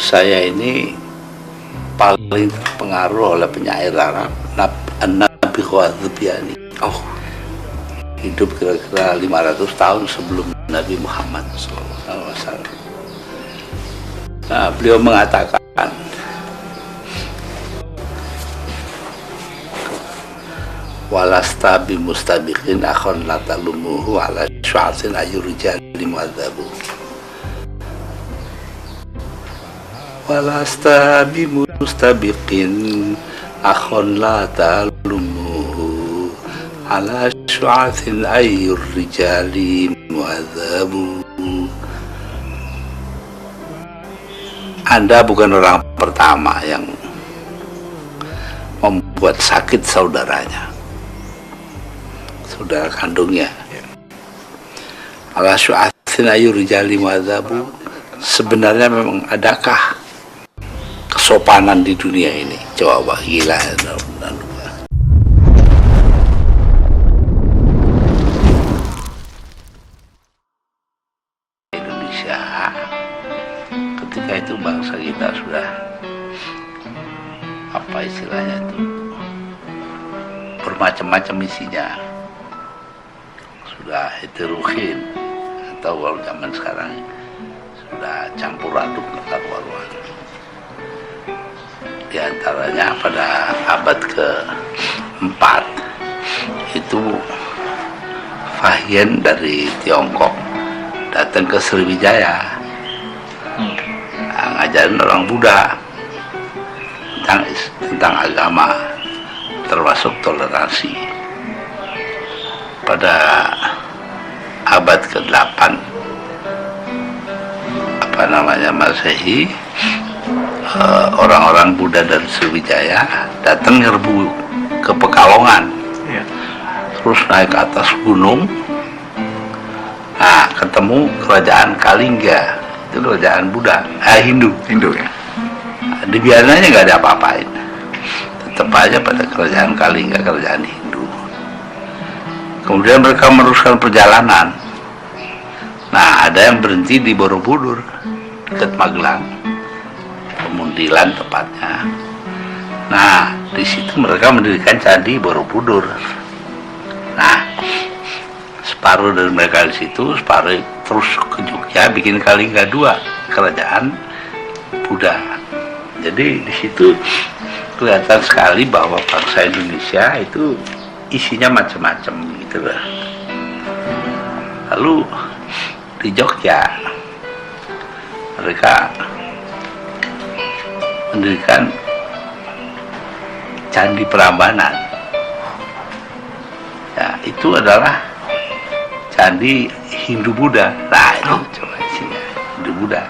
saya ini paling terpengaruh oleh penyair Arab Nabi Khwarizmi. Hidup kira-kira 500 tahun sebelum Nabi Muhammad SAW. Nah, beliau mengatakan, walasta bimustabiqin akhon latalumuhu ala syu'atin ayurijali mu'adzabu. Walasta bimustabiqin akhon latalumuhu ala syu'atin ayurijali mu'adzabu. Anda bukan orang pertama yang membuat sakit saudaranya, saudara kandungnya. Ala syu'atin ayurijali mu'adzabu. Sebenarnya memang adakah kesopanan di dunia ini? Coba gila. Indonesia ketika itu bangsa kita sudah apa istilahnya itu bermacam-macam isinya, sudah heterogen, atau kalau zaman sekarang sudah campur aduk keluar-keluar. Di antaranya pada abad ke-4 itu Fahien dari Tiongkok datang ke Sriwijaya, ngajarin orang Buddha tentang agama, termasuk toleransi. Pada abad ke-8 Masehi, orang-orang Buddha dari Sriwijaya datang nyerbu ke Pekalongan, terus naik ke atas gunung. Nah, ketemu kerajaan Kalingga, itu kerajaan Buddha, Hindu ya. Nah, dibiarinnya nggak ada apa-apain, tetap aja pada kerajaan Kalingga, kerajaan Hindu. Kemudian mereka meneruskan perjalanan. Nah, ada yang berhenti di Borobudur, dekat Magelang, Pemundilan tepatnya. Nah, di situ mereka mendirikan candi Borobudur. Nah, separuh dari mereka di situ, separuh terus ke Jogja bikin Kalingga II, kerajaan Buddha. Jadi di situ kelihatan sekali bahwa bangsa Indonesia itu isinya macam-macam gitu loh. Lalu di Jogja mereka mendirikan Candi Prambanan. Ya, itu adalah candi Hindu Buddha. Nah, itu coba isinya Hindu Buddha.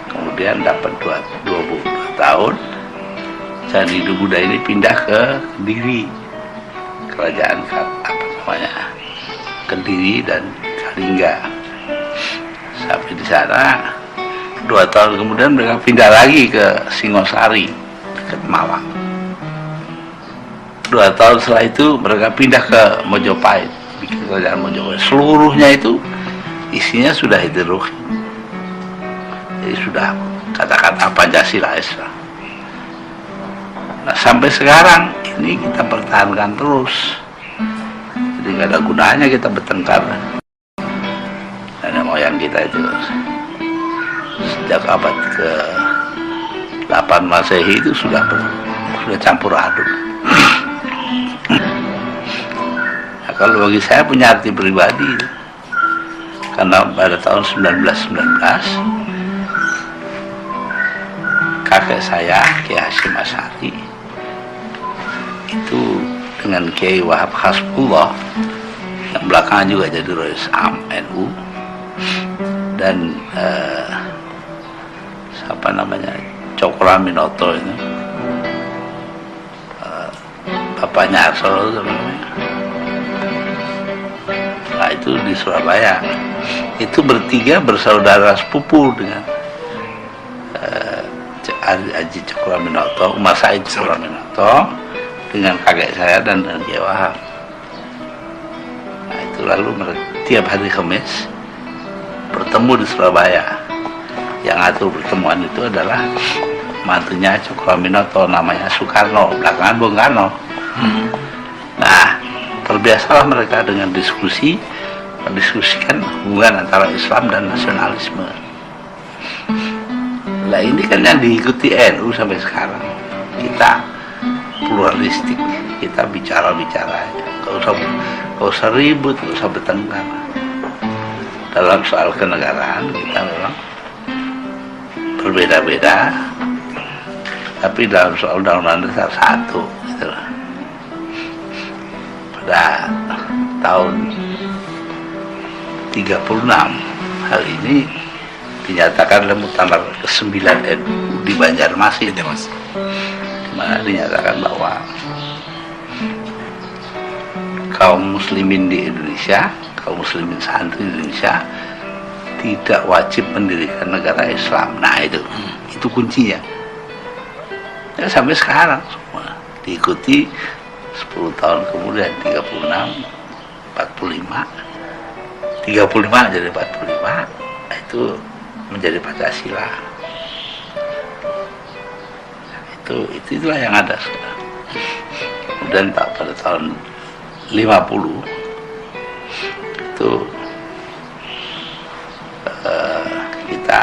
Kemudian dapat 22 tahun candi Hindu Buddha ini pindah ke Kediri, kerajaan Kediri dan Kalingga. Sampai di sana 2 tahun kemudian mereka pindah lagi ke Singosari dekat Malang. 2 tahun setelah itu mereka pindah ke Mojopahit, bikin kerajaan Mojopahit. Seluruhnya itu isinya sudah heterogen, jadi sudah kata-kata Pancasila Islam. Nah, sampai sekarang ini kita pertahankan terus, jadi nggak ada gunanya kita bertengkar. Nenek moyang kita itu sejak abad ke-8 Masehi itu sudah campur aduk. Nah, kalau bagi saya punya arti pribadi, karena pada tahun 1919 kakek saya Kiai Hasyim Asy'ari itu dengan Kiai Wahab Hasbullah yang belakangan juga jadi Rais Am NU, dan Cokraminoto itu bapaknya Arso namanya. Nah, itu di Surabaya. Itu bertiga bersaudara sepupu dengan Haji Cokraminoto, Umar Said Cokraminoto, dengan kakek saya dan Kiai Wahab. Nah, itu lalu tiap hari Kamis bertemu di Surabaya. yang atur pertemuan itu adalah mantunya Cokroaminoto, namanya Soekarno, belakangan Bung Karno. Nah, terbiasalah mereka dengan mendiskusikan hubungan antara Islam dan nasionalisme. Nah, ini kan yang diikuti NU sampai sekarang. Kita pluralistik, kita bicara-bicara aja, gak usah ribut, gak usah bertengkar. Dalam soal kenegaraan kita memang berbeda-beda, tapi dalam soal undang-undang dasar satu gitu. Pada tahun 36 hal ini dinyatakan oleh Muktamar ke-9 NU di Banjarmasin, di mana dinyatakan bahwa kaum muslimin di Indonesia, kaum muslimin santri di Indonesia tidak wajib mendirikan negara Islam. Nah, itu kuncinya. Ya, sampai sekarang semua diikuti 10 tahun kemudian, 36, 45, 35 jadi 45, itu menjadi Pancasila. Itulah yang ada sekarang. Kemudian pada tahun 50 itu kita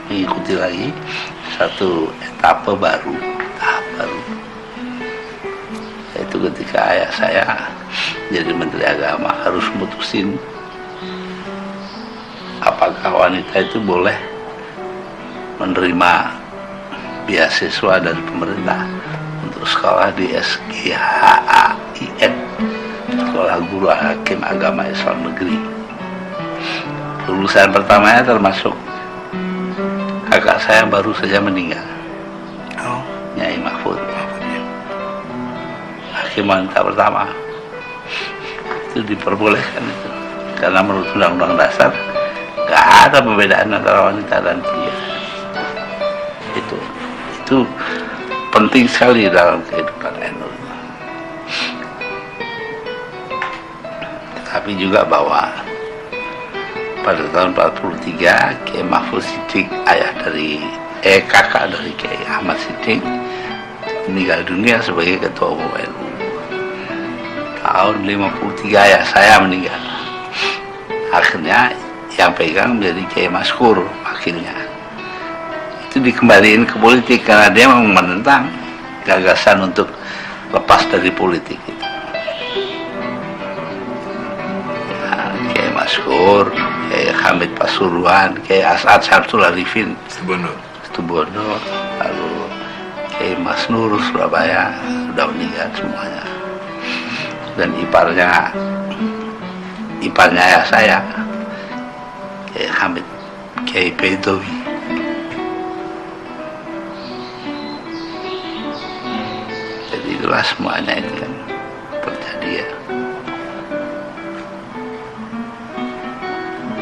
mengikuti lagi satu etape baru, yaitu ketika ayah saya jadi Menteri Agama harus mutusin apakah wanita itu boleh menerima beasiswa dari pemerintah untuk sekolah di SGHAIN, Sekolah Guru Hakim Agama Islam Negeri. Lulusan pertamanya termasuk kakak saya yang baru saja meninggal, Nyai Mahfud, hakim wanita pertama. Itu diperbolehkan itu, karena menurut Undang-Undang Dasar nggak ada perbedaan antara wanita dan pria. Itu penting sekali dalam kehidupan NU. Tapi juga bahwa pada tahun 43 Kiai Mahfud Siddiq, kakak dari Kiai Ahmad Siddiq, meninggal dunia sebagai Ketua Umum NU. Tahun 53 ayah saya meninggal. Akhirnya yang pegang menjadi Kiai Maskur, wakilnya. Itu dikembaliin ke politik karena dia memang menentang gagasan untuk lepas dari politik itu. Nah, Kiai Maskur, Kiai Hamid Pasuruan, Kiai As'ad Syamsul Arifin Situbondo, lalu Kiai Mas Nur Surabaya sudah meninggal semuanya. Dan iparnya ayah saya, Kiai Hamid, Kiai Baidowi. Jadi itulah semuanya itu kan terjadi ya.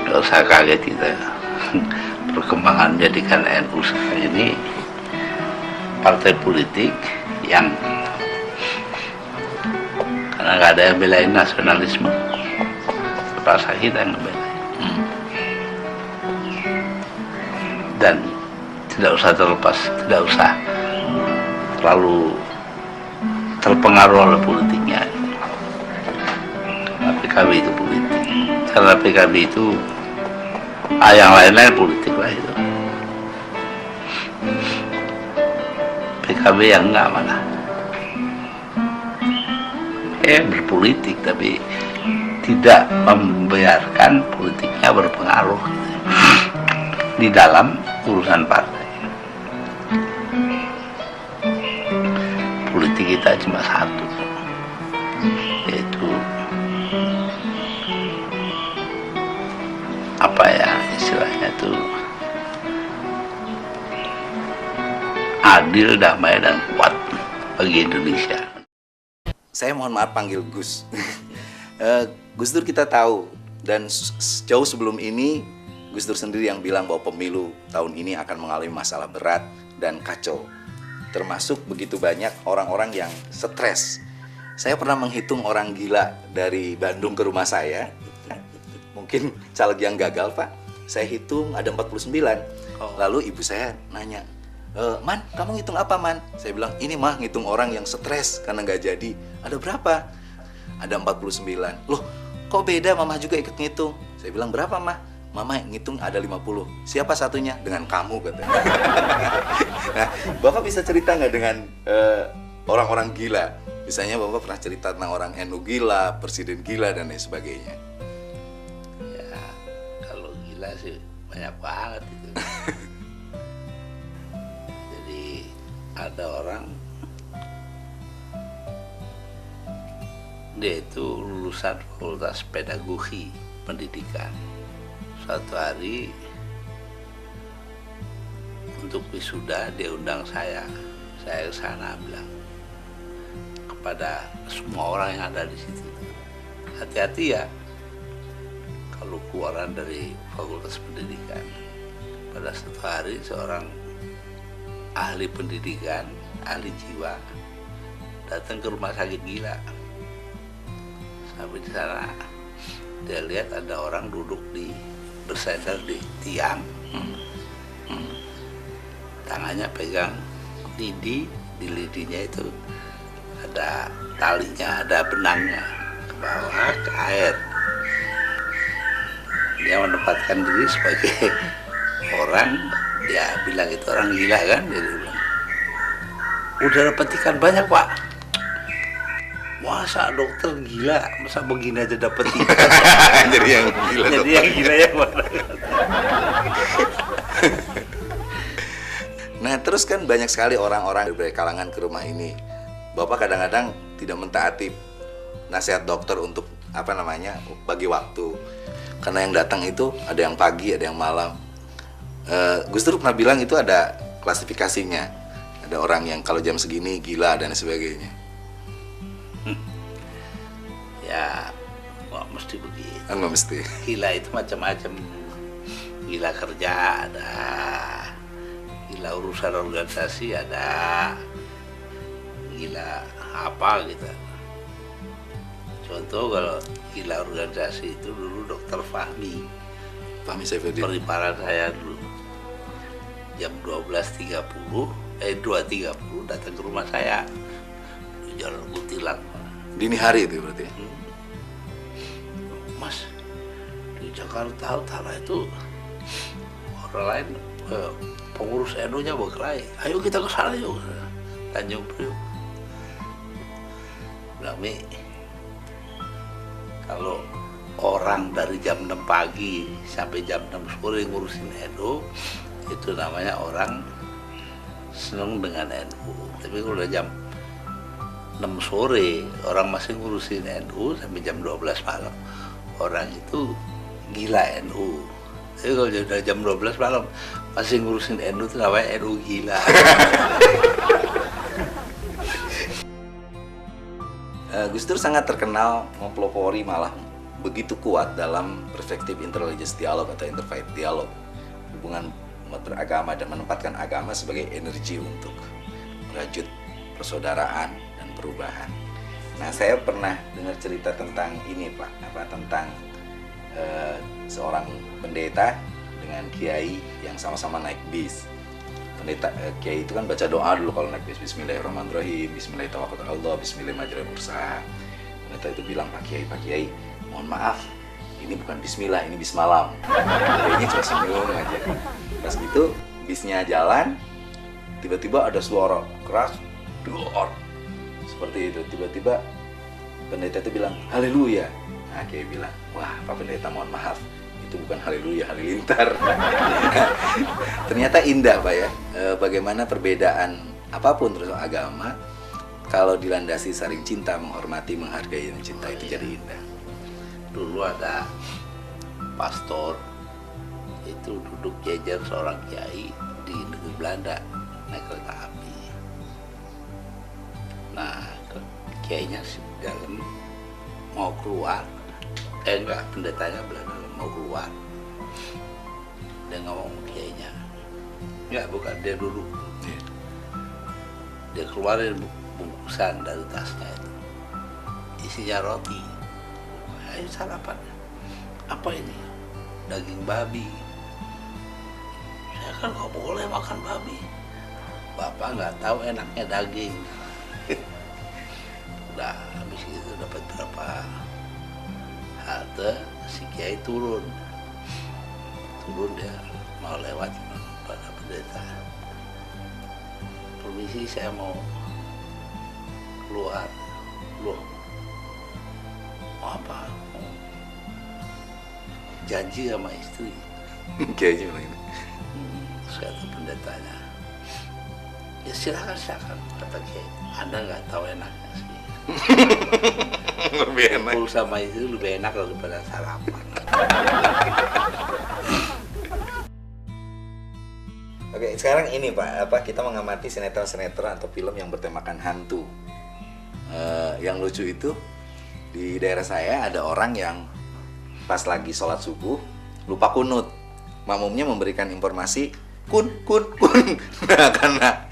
Gak usah kaget kita. Perkembangan menjadikan NU sekarang ini partai politik yang karena nggak ada yang belain nasionalisme, rasa kita yang ngebelain. Dan tidak usah tidak usah terlalu terpengaruh oleh politiknya. Karena PKB itu politik. Karena PKB itu yang lain-lain politik lah itu. PKB yang enggak malah berpolitik tapi tidak membiarkan politiknya berpengaruh di dalam urusan partai. Politik kita cuma satu, yaitu apa ya istilahnya itu, adil, damai, dan kuat bagi Indonesia. Saya mohon maaf panggil Gus. Gus Dur kita tahu, dan jauh sebelum ini Gus Dur sendiri yang bilang bahwa pemilu tahun ini akan mengalami masalah berat dan kacau. Termasuk begitu banyak orang-orang yang stres. Saya pernah menghitung orang gila dari Bandung ke rumah saya. Mungkin caleg yang gagal, Pak. Saya hitung ada 49. Lalu ibu saya nanya, Man, kamu ngitung apa, Man? Saya bilang, ini mah ngitung orang yang stres karena nggak jadi. Ada berapa? Ada 49. Loh, kok beda? Mama juga ikut ngitung. Saya bilang, berapa, Mah? Mama ngitung ada 50. Siapa satunya? Dengan kamu, katanya. Nah, Bapak bisa cerita nggak dengan orang-orang gila? Misalnya Bapak pernah cerita tentang orang NU gila, presiden gila, dan lain sebagainya. Ya, kalau gila sih banyak banget itu. Jadi ada orang, dia itu lulusan fakultas pedagogi pendidikan. Suatu hari untuk wisuda dia undang saya ke sana, bilang kepada semua orang yang ada di situ, hati-hati ya kalau keluaran dari fakultas pendidikan. Pada suatu hari seorang ahli pendidikan, ahli jiwa datang ke rumah sakit gila. Sampai di sana dia lihat ada orang duduk bersandar di tiang, tangannya pegang lidi, di lidinya itu ada talinya, ada benangnya ke bawah, ke air. Dia menempatkan diri sebagai orang, dia bilang itu orang gila kan, dia bilang, udah dapat ikan banyak, Pak. Masa dokter gila, masa begini aja dapat ikan. Jadi yang gila. Jadi yang gila yang mana? Nah, terus kan banyak sekali orang-orang dari kalangan ke rumah ini. Bapak kadang-kadang tidak mentaati nasihat dokter untuk bagi waktu. Karena yang datang itu ada yang pagi, ada yang malam. Gus Dur pernah bilang itu ada klasifikasinya. Ada orang yang kalau jam segini gila dan sebagainya. Ya, nggak mesti begitu. Nggak mesti. Gila itu macam-macam. Gila kerja ada, gila urusan organisasi ada, gila apa gitu. Contoh kalau gila organisasi itu dulu Dokter Fahmi Saifuddin. periparan saya dulu. Jam 2.30 datang ke rumah saya di Jalan Kutilang. Dini hari itu berarti. Mas, di Jakarta Utara itu orang lain pengurus NU-nya berkelahi. Ayo kita ke sana yuk, Tanjung Priok. Bilang, Mi, kalau orang dari jam 6 pagi sampai jam 6 sore ngurusin NU, itu namanya orang seneng dengan NU. Tapi kalau udah jam 6 sore orang masih ngurusin NU sampai jam 12 malam, orang itu gila NU. Tapi kalau udah jam 12 malam masih ngurusin NU itu namanya NU gila. Gus Dur sangat terkenal mempelopori, malah begitu kuat dalam perspektif interreligious dialog atau interfaith dialog, hubungan umat beragama, dan menempatkan agama sebagai energi untuk merajut persaudaraan dan perubahan. Nah, saya pernah dengar cerita tentang ini, Pak, tentang seorang pendeta dengan kiai yang sama-sama naik bis. Pendeta kiai itu kan baca doa dulu kalau naik bis, Bismillahirrahmanirrahim, Bismillahirrahmanirrahim, Bismillahirrahmanirrahim. Pendeta itu bilang, Pak Kiai, mohon maaf, ini bukan Bismillah, ini Bismalam. Kiainya cuma senyum aja. Pas gitu bisnya jalan, tiba-tiba ada suara keras, dor, seperti itu. Tiba-tiba pendeta itu bilang, haleluya. Nah, Kiai bilang, wah Pak Pendeta, mohon maaf, itu bukan haleluya, halilintar. Ternyata indah, Pak ya, bagaimana perbedaan apapun terus agama, kalau dilandasi saling cinta, menghormati, menghargai, dan cinta, itu jadi indah. Dulu ada pastor itu duduk jajar seorang kiai di negeri Belanda naik kereta api. Nah, kiainya di dalam mau keluar, pendetanya Belanda mau keluar. Dia ngomong kiainya, enggak, bukan, dia duduk. Dia keluarin bungkusan dari tasnya itu, isinya roti. Ayo sarapan. Apa ini? Daging babi. Saya kan nggak boleh makan babi. Bapak nggak tahu enaknya daging. Udah habis itu dapat berapa halte, si Kiai turun dia mau lewat pada pendeta. Permisi, saya mau keluar. Loh, mau apa? Mau janji sama istri. Kayaknya begitu. Kata pendetanya, ya silakan, kata Kiai. Anda nggak tahu enaknya sih. Lebih enak. Kumpul sama itu lebih enak daripada sarapan. Oke, sekarang ini Pak, kita mengamati sinetron-sinetron atau film yang bertemakan hantu. Yang lucu itu di daerah saya ada orang yang pas lagi sholat subuh lupa kunut. Makmumnya memberikan informasi kun. Nah, karena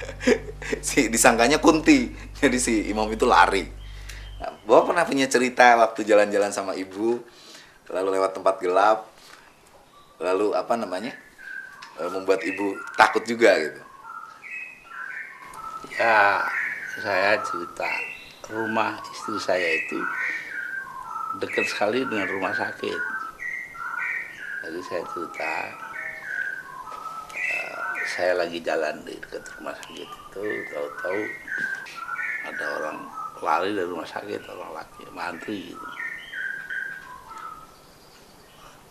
disangkanya kunti, jadi si imam itu lari. Nah, Bapak pernah punya cerita waktu jalan-jalan sama ibu, lalu lewat tempat gelap, lalu membuat ibu takut juga gitu? Ya, saya cerita rumah istri saya itu dekat sekali dengan rumah sakit. Jadi saya cerita, saya lagi jalan di dekat rumah sakit itu, tahu-tahu ada orang lari dari rumah sakit, orang laki, mantri gitu.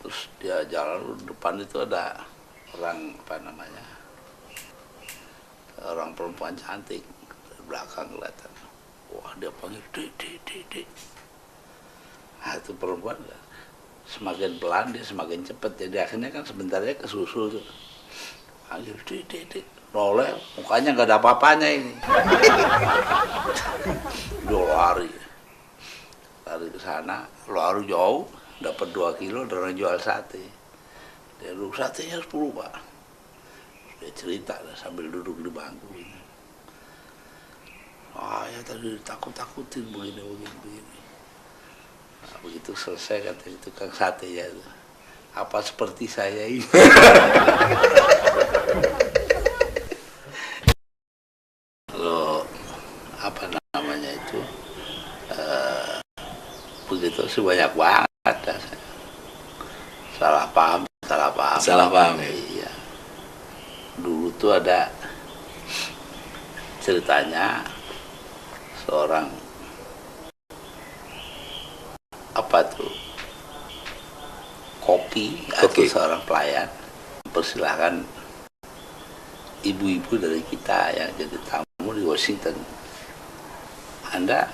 Terus dia jalan, depan itu ada orang orang perempuan cantik, dari belakang kelihatan. Wah, dia panggil dek. Nah, itu perempuan semakin pelan dia semakin cepat, jadi akhirnya kan sebentarnya kesusul tuh. Panggil dek. Noleh, mukanya nggak ada apa-apanya ini. Dia lari ke sana, lari jauh, dapat 2 kilo dari orang jual sate. Dia duduk, satenya 10 Pak. Dia cerita sambil duduk di bangku ini. Ya tadi takut-takutin begini. Nah, begitu selesai kata itu tukang sate ya, apa seperti saya ini. Loh, apa namanya itu, begitu sih banyak banget. Salah paham. Ya? Iya. Dulu tuh ada ceritanya seorang koki atau seorang pelayan persilahkan ibu-ibu dari kita yang jadi tamu di Washington. Anda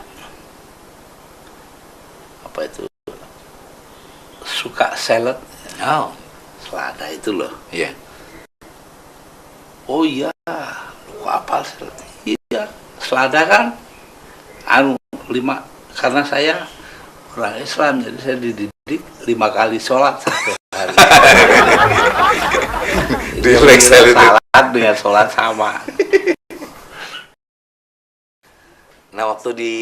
suka salad? Oh, Selada itu loh. iya. Oh iya, lu apal salad? Iya, selada kan 5, karena saya orang Islam, jadi saya dididik 5 kali sholat satu hari. Relax salat dengan sholat sama. Nah, waktu di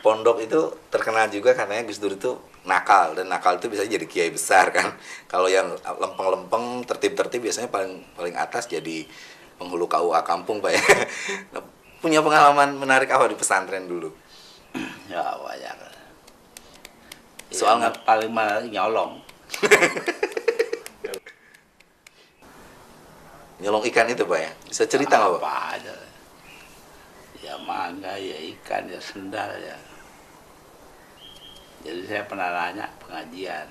pondok itu terkenal juga katanya Gus Dur itu nakal, dan nakal itu bisa jadi kiai besar kan. Kalau yang lempeng-lempeng, tertib-tertib biasanya paling atas jadi penghulu KUA kampung Pak ya. Nah, punya pengalaman menarik apa di pesantren dulu? Ya banyak. Soalnya paling menarik nyolong. Nyolong ikan itu Pak ya? Bisa cerita nggak Pak? Apa aja. Ya mangga, ya ikan, ya sendal ya. Jadi saya pernah nanya pengajian,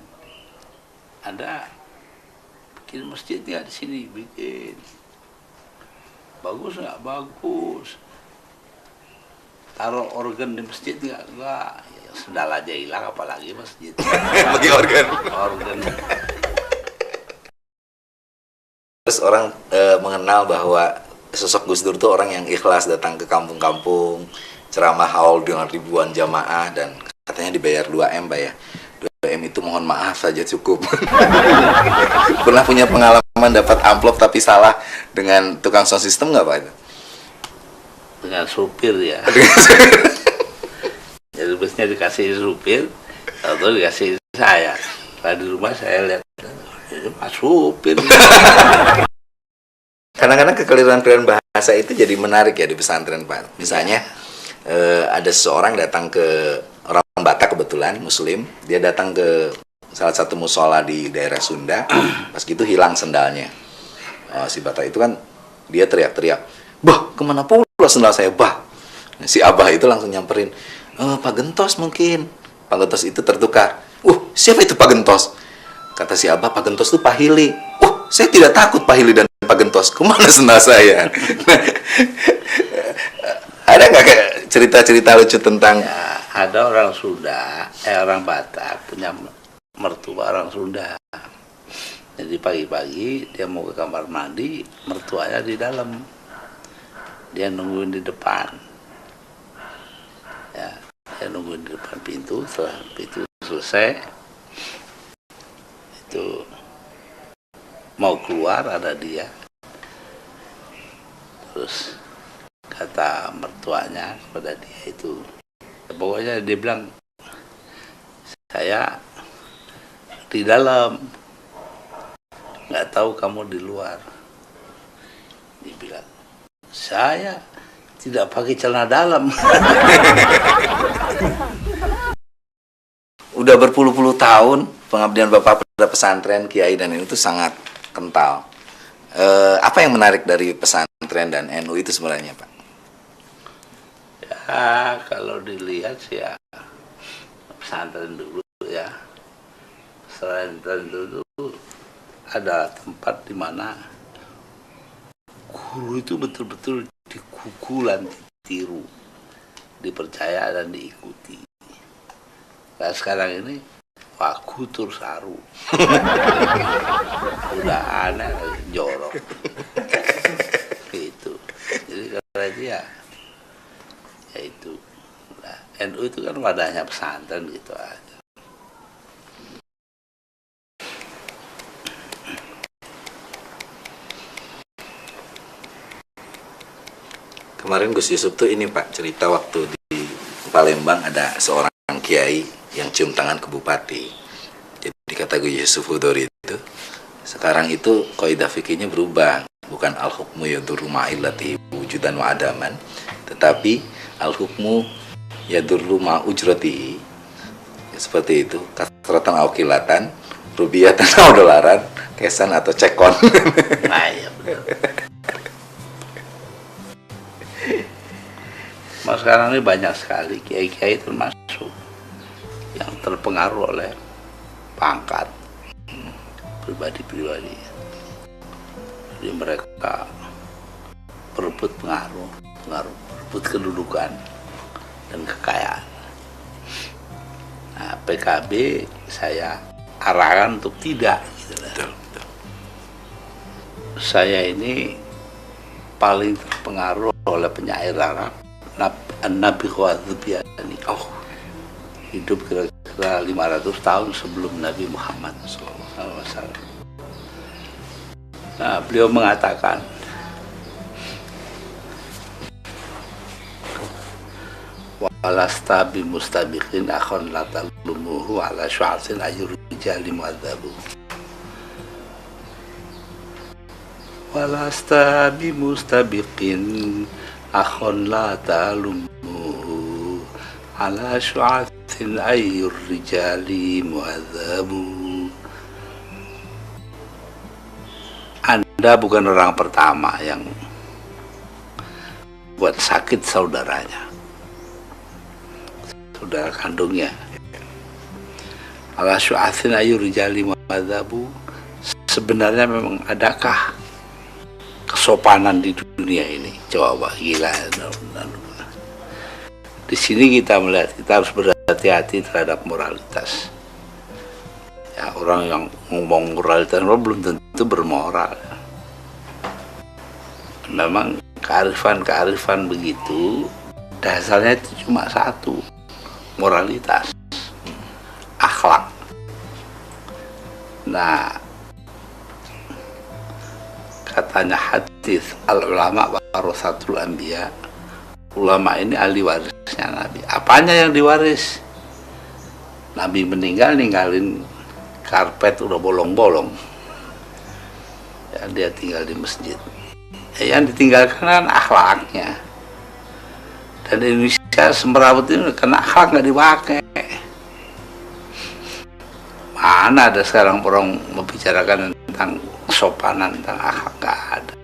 Anda bikin masjid nggak di sini? Bikin. Bagus nggak? Bagus. Taruh organ di masjid nggak? Enggak. Ya, sendal aja hilang, apalagi masjid. Bagi organ. Terus orang mengenal bahwa sosok Gus Dur itu orang yang ikhlas datang ke kampung-kampung, ceramah haul dengan ribuan jamaah, dan katanya dibayar 2M Pak ya. 2M itu mohon maaf saja cukup. Pernah punya pengalaman dapat amplop tapi salah dengan tukang sound system nggak Pak itu? Dengan supir ya. Jadi busnya dikasih supir, atau dikasih saya. Kalau di rumah saya lihat, Mas supir. Kadang-kadang kekeliruan bahasa itu jadi menarik ya di pesantren, Pak. Misalnya ada seseorang datang ke orang Batak, kebetulan Muslim, dia datang ke salah satu musola di daerah Sunda, pas gitu hilang sendalnya. Si Batak itu kan dia teriak-teriak, "Bah, kemana pula sendal saya, bah?" Si Abah itu langsung nyamperin, "Pak Gentos mungkin." Pak Gentos itu tertukar, siapa itu Pak Gentos?" Kata si Abah, "Pak Gentos itu Pak Hili." Saya tidak takut Pak Hili dan Pak Gentos, kemana sendal saya? Ada nggak kayak cerita-cerita lucu tentang Ya, ada orang Sunda, orang Batak punya mertua orang Sunda. Jadi pagi-pagi dia mau ke kamar mandi, mertuanya di dalam. Dia nungguin di depan. Ya, dia nungguin di depan pintu. Setelah pintu selesai, itu mau keluar ada dia. Terus kata mertuanya kepada dia itu, pokoknya dia bilang, "Saya di dalam, nggak tahu kamu di luar." Dia bilang, "Saya tidak pakai celana dalam." udah berpuluh-puluh tahun pengabdian Bapak pada pesantren, Kiai dan NU itu sangat kental. Apa yang menarik dari pesantren dan NU itu sebenarnya, Pak? Ya, kalau dilihat sih ya pesantren dulu ya. Pesantren dulu ada tempat di mana guru itu betul-betul dikukulan, ditiru, dipercaya dan diikuti. Nah, sekarang ini wakutur saru. Udah aneh, jorok. Gitu. Jadi kalau dia ya itu. Nah, NU itu kan wadahnya pesantren gitu aja. Kemarin Gus Yusuf tuh ini, Pak, cerita waktu di Palembang ada seorang kiai yang cium tangan ke bupati. Jadi kata Gus Yusuf Hudori itu, sekarang itu kaidah fikihnya berubah, bukan al-hukmu yadurru ma'illati wujudan wa adaman, tetapi al-hukmu yadurru ma'ujratihi. Ya, seperti itu, kasratan au qilatan, rubiyatan au dolaran, kesan atau cekon. Nah, ya benar. Mas sekarang ini banyak sekali kiai-kiai termasuk yang terpengaruh oleh pangkat pribadi-pribadi. Jadi mereka berebut pengaruh, berebut kedudukan dan kekayaan. Nah, PKB saya arahkan untuk tidak. Gitu. Saya ini paling terpengaruh oleh penyair Arab Nabi Khawadzubiyani. Hidup kira-kira 500 tahun sebelum Nabi Muhammad SAW. Nah, beliau mengatakan, "Walasta bi mustabiqin akhon la talumuhu ala syu'atin ayyur rijali mu'adzabu." Walasta bi mustabiqin akhon la talumuhu ala syu'atin ayyur rijali mu'adzabu. Anda bukan orang pertama yang buat sakit saudaranya, saudara kandungnya. Ala syu'atin ayyur rijali mu'adzabu. Sebenarnya memang adakah kesopanan di dunia ini? Coba gila. Di sini kita melihat kita harus berhati-hati terhadap moralitas. Ya, orang yang ngomong moralitas belum tentu bermoral. Memang kearifan begitu dasarnya itu cuma satu, moralitas, akhlak. Nah, katanya hadis al-ulama warasatul anbiya, ulama ini ahli warisnya Nabi. Apanya yang diwaris? Nabi meninggal ninggalin karpet udah bolong-bolong. Ya, dia tinggal di masjid. Yang ditinggalkan kan akhlaknya. Dan di Indonesia semrawut ini karena akhlak nggak dipakai. Mana ada sekarang orang membicarakan tentang kesopanan, tentang akhlak, nggak ada.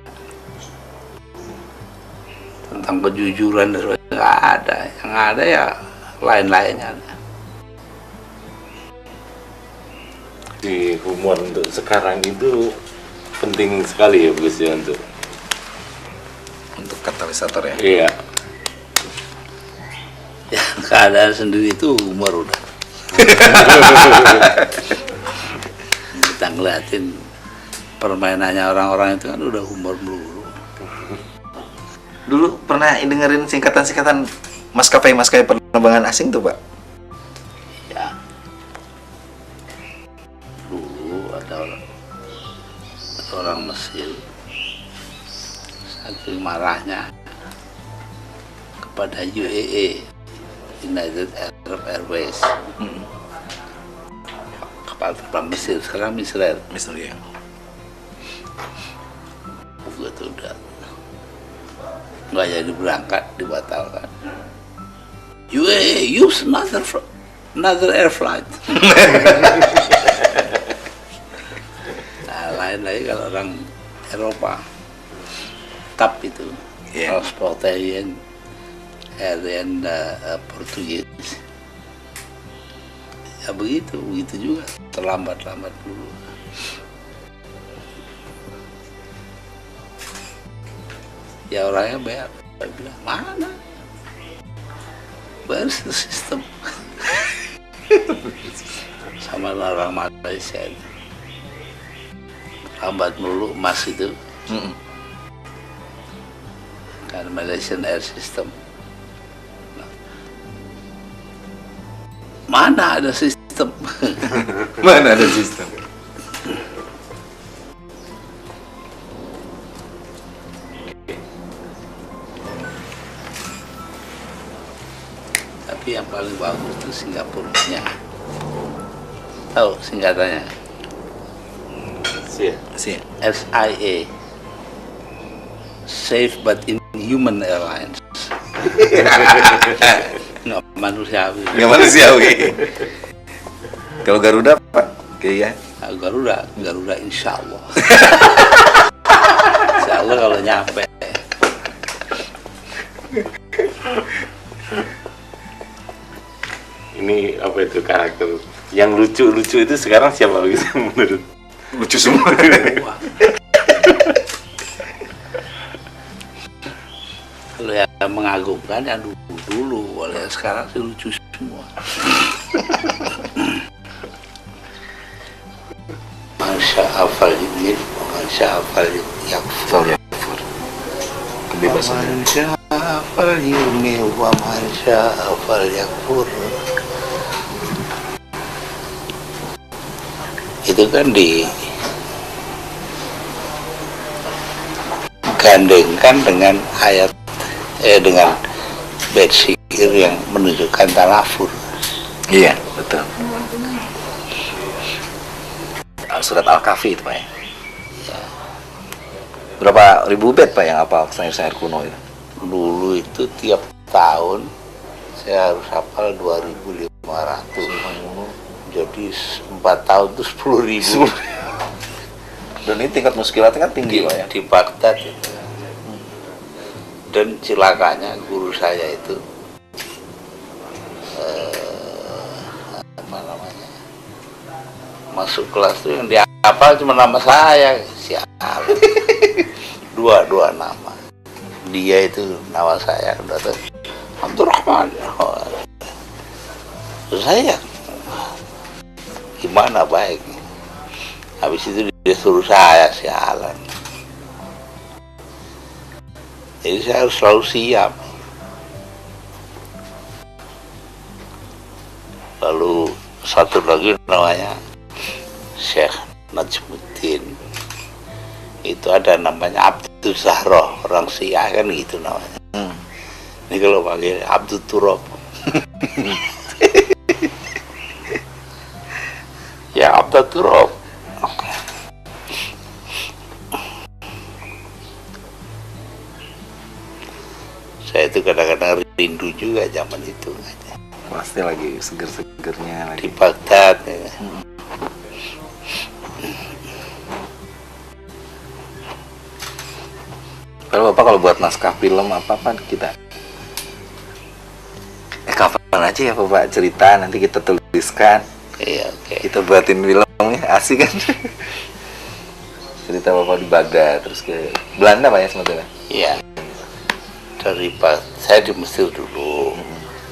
Tentang kejujuran dan sebagainya nggak ada. Yang ada ya lain-lainnya. Di humor untuk sekarang itu penting sekali ya Gus ya untuk katalisator ya. iya. Ya keadaan sendiri itu humor udah. Kita ngeliatin permainannya orang-orang itu kan udah humor melulu. Dulu pernah dengerin singkatan-singkatan maskapai penerbangan asing tuh Pak? Ya. Dulu ada orang Mesir saking marahnya kepada UAE, United Arab Airways. Kapal terbang Mesir, sekarang Israel. Misalnya. Itu udah nggak jadi berangkat, dibatalkan. UAE use another air flight. Nah, lain lagi kalau orang Eropa, TAP itu, Transportation Airline Portugis. Ya begitu juga, terlambat dulu. Ya orangnya bayar, saya bilang mana? Where's the system? Sama orang Malaysia itu. Lambat melulu emas itu. Kan Malaysian Air System. Mana ada sistem? Mana ada sistem? Tapi yang paling bagus itu Singapura-nya. Tahu singkatannya? Iya. SIA. Safe but Inhuman Airlines. Nggak manusiawi. Nggak manusiawi. Kalau Garuda Pak? Kayaknya. Nah, Garuda insya Allah. Insya Allah kalau nyampe. Ini apa itu karakter yang lucu-lucu itu sekarang siapa gitu menurut? Lucu semua. Kalau yang mengagumkan yang dulu, oleh sekarang sih lucu semua. Masya Allah ini, Masya Allah yakfur. Kebebasan. Masya Allah ini, wa Masya Allah yakfur. Itu kan digandengkan dengan ayat dengan bait syair yang menunjukkan talafur. Iya, betul. Surat Al-Kahfi itu Pak ya? Berapa ribu bait Pak yang hafal syair-syair kuno itu? Dulu itu tiap tahun saya harus hafal 2.500. Jadi 4 tahun itu 10.000. Dan ini tingkat muskilatnya kan tinggi Pak ya? Di Baghdad itu. Dan celakanya guru saya itu apa namanya, masuk kelas itu yang dihafal cuma nama saya, siapa? dua nama. Dia itu nama saya udah Abdurrahman. Terus saya gimana baik? Habis itu dia suruh saya sialan. Jadi saya harus selalu siap. Lalu satu lagi namanya Syekh Najmuddin. Itu ada namanya Abdul Zahra, orang Syiah kan gitu namanya. Ini kalau panggil Abdul Turab. Ya Abdul Turab. Saya itu kadang-kadang rindu juga zaman itu. Pasti lagi seger-segernya Di lagi. Baghdad. Ya. Kalau Bapak kalau buat naskah film apa kita kapan aja ya Bapak cerita, nanti kita tuliskan, Iya, oke. kita buatin filmnya, asik kan. Cerita Bapak di Baghdad terus ke Belanda Pak ya sebetulnya. Iya. Saya di Mesir dulu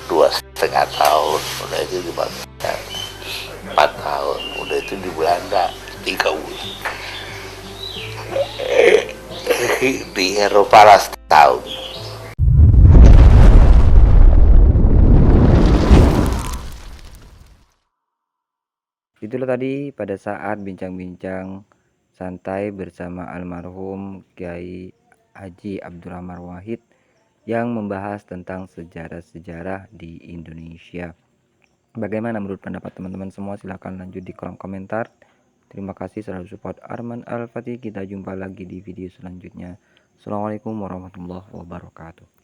2,5 tahun, udah itu di Baghdad 4 tahun, udah itu di Belanda 3 bulan. Di Eropa lah setahun. Itulah tadi pada saat bincang-bincang santai bersama almarhum Kiai Haji Abdurrahman Wahid yang membahas tentang sejarah-sejarah di Indonesia. Bagaimana menurut pendapat teman-teman semua? Silahkan lanjut di kolom komentar. Terima kasih selalu support Arman Al-Fatih. Kita jumpa lagi di video selanjutnya. Assalamualaikum warahmatullahi wabarakatuh.